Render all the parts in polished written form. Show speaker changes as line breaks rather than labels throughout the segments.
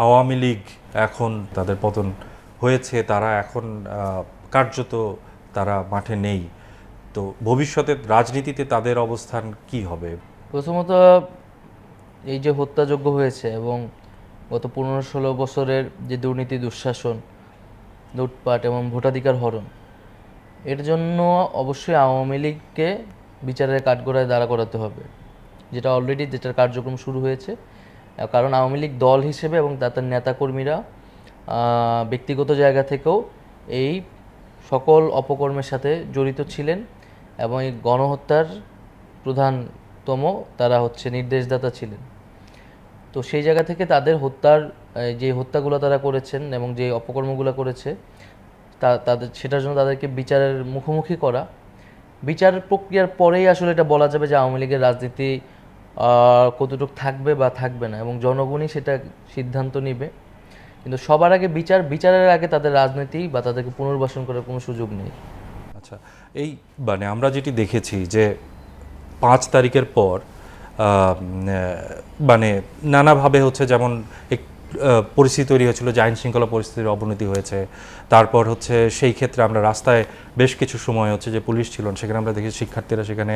আওয়ামী লীগ এখন তাদের পতন হয়েছে, তারা এখন কার্যত তারা মাঠে নেই, তো ভবিষ্যতে রাজনীতিতে তাদের অবস্থান কি হবে?
প্রথমত এই যে হত্যাযজ্ঞ হয়েছে এবং গত 15-16 বছরের যে দুর্নীতি, দুঃশাসন, লুটপাট এবং ভোটাধিকার হরণ, এর জন্য অবশ্যই আওয়ামী লীগকে বিচারের কাঠগড়ায় দাঁড়া করাতে হবে, যেটার কার্যক্রম শুরু হয়েছে। কারণ আওয়ামী লীগ দল হিসেবে এবং তাদের নেতাকর্মীরা ব্যক্তিগত জায়গা থেকেও এই সকল অপকর্মের সাথে জড়িত ছিলেন এবং এই গণহত্যার প্রধানতম তারা নির্দেশদাতা ছিলেন। তো সেই জায়গা থেকে তাদের যে হত্যাগুলো তারা করেছেন এবং যে অপকর্মগুলো করেছে তাদের সেটার জন্য তাদেরকে বিচারের মুখোমুখি করা, বিচার প্রক্রিয়ার পরেই আসলে এটা বলা যাবে যে আওয়ামী লীগের রাজনীতি কতটুকু থাকবে বা থাকবে না, এবং জনগণই সেটা সিদ্ধান্ত নেবে। কিন্তু সবার আগে বিচারের আগে তাদের রাজনীতি বা তাদেরকে পুনর্বাসন করার কোনো সুযোগ নেই।
আচ্ছা, এই আমরা যেটি দেখেছি যে 5 তারিখের পর নানাভাবে যেমন পরিস্থিতি তৈরি হয়েছিল যে আইন শৃঙ্খলা পরিস্থিতির অবনতি হয়েছে। তারপর সেই ক্ষেত্রে আমরা রাস্তায় বেশ কিছু সময় যে পুলিশ ছিল সেখানে আমরা দেখি শিক্ষার্থীরা সেখানে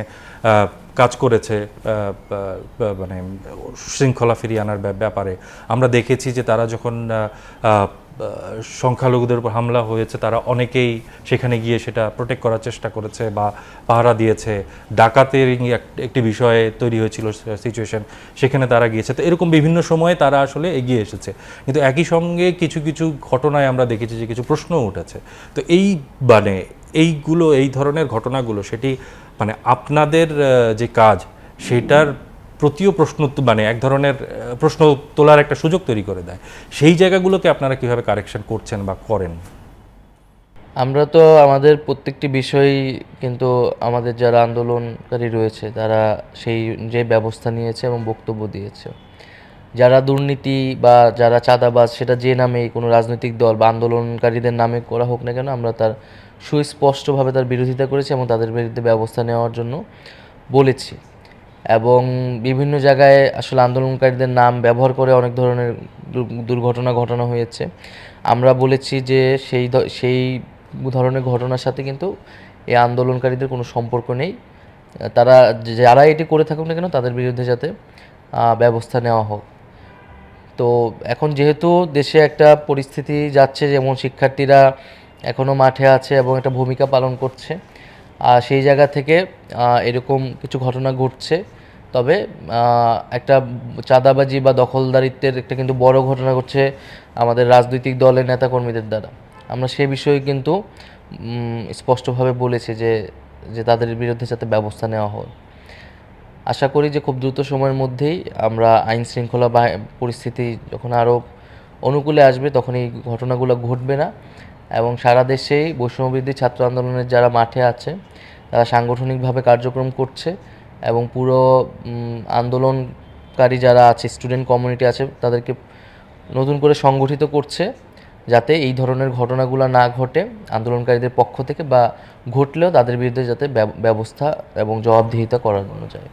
কাজ করেছে, শৃঙ্খলা ফিরিয়ে আনার ব্যাপারে আমরা দেখেছি যে তারা যখন সংখ্যালঘুদের উপর হামলা হয়েছে তারা অনেকেই সেখানে গিয়ে সেটা প্রোটেক্ট করার চেষ্টা করেছে বা পাহারা দিয়েছে। ডাকাতের একটি বিষয়ে তৈরি হয়েছিল সিচুয়েশন, সেখানে তারা গিয়েছে। তো এরকম বিভিন্ন সময়ে তারা আসলে এগিয়ে এসেছে, কিন্তু একই সঙ্গে কিছু কিছু ঘটনায় আমরা দেখেছি যে কিছু প্রশ্নও উঠেছে। তো এই ধরনের ঘটনাগুলো সেটি আপনাদের যে কাজ সেটার প্রতিও প্রশ্ন এক ধরনের প্রশ্ন তোলার একটা সুযোগ তৈরি করে দেয়। সেই জায়গাগুলোকে আপনারা কিভাবে কারেকশন করছেন বা করেন?
আমরা তো আমাদের প্রত্যেকটি বিষয় কিন্তু আমাদের যারা আন্দোলনকারী রয়েছে তারা যে ব্যবস্থা নিয়েছে এবং বক্তব্য দিয়েছে। যারা দুর্নীতি বা যারা চাঁদাবাজ, সেটা যে নামেই কোনো রাজনৈতিক দল বা আন্দোলনকারীদের নামে করা হোক না কেন, আমরা তার সুস্পষ্টভাবে তার বিরোধিতা করেছি এবং তাদের বিরুদ্ধে ব্যবস্থা নেওয়ার জন্য বলেছি। এবং বিভিন্ন জায়গায় আসলে আন্দোলনকারীদের নাম ব্যবহার করে অনেক ধরনের দুর্ঘটনা ঘটানো হয়েছে। আমরা বলেছি যে সেই ধরনের ঘটনার সাথে কিন্তু এই আন্দোলনকারীদের কোনো সম্পর্ক নেই। তারা যারা এটি করে থাকুক না কেন তাদের বিরুদ্ধে যাতে ব্যবস্থা নেওয়া হোক। তো এখন যেহেতু দেশে একটা পরিস্থিতি যাচ্ছে, যেমন শিক্ষার্থীরা এখনও মাঠে আছে এবং একটা ভূমিকা পালন করছে, সেই জায়গা থেকে এরকম কিছু ঘটনা ঘটছে। তবে একটা চাঁদাবাজি বা দখলদারিত্বের একটা কিন্তু বড় ঘটনা ঘটছে আমাদের রাজনৈতিক দলের নেতাকর্মীদের দ্বারা। আমরা সে বিষয়ে কিন্তু স্পষ্টভাবে বলেছি যে তাদের বিরুদ্ধে যাতে ব্যবস্থা নেওয়া হয়। আশা করি যে খুব দ্রুত সময়ের মধ্যেই আমরা আইন শৃঙ্খলা পরিস্থিতি যখন আরও অনুকূলে আসবে তখন এই ঘটনাগুলো ঘটবে না, এবং সারা দেশেই বৈষম্যবিরোধী ছাত্র আন্দোলনের যারা মাঠে আছে তারা সাংগঠনিকভাবে কার্যক্রম করছে এবং পুরো আন্দোলনকারী যারা আছে, স্টুডেন্ট কমিউনিটি আছে, তাদেরকে নতুন করে সংগঠিত করছে যাতে এই ধরনের ঘটনাগুলো না ঘটে আন্দোলনকারীদের পক্ষ থেকে, বা ঘটলেও তাদের বিরুদ্ধে যাতে ব্যবস্থা এবং জবাবদিহিতা করানো যায়।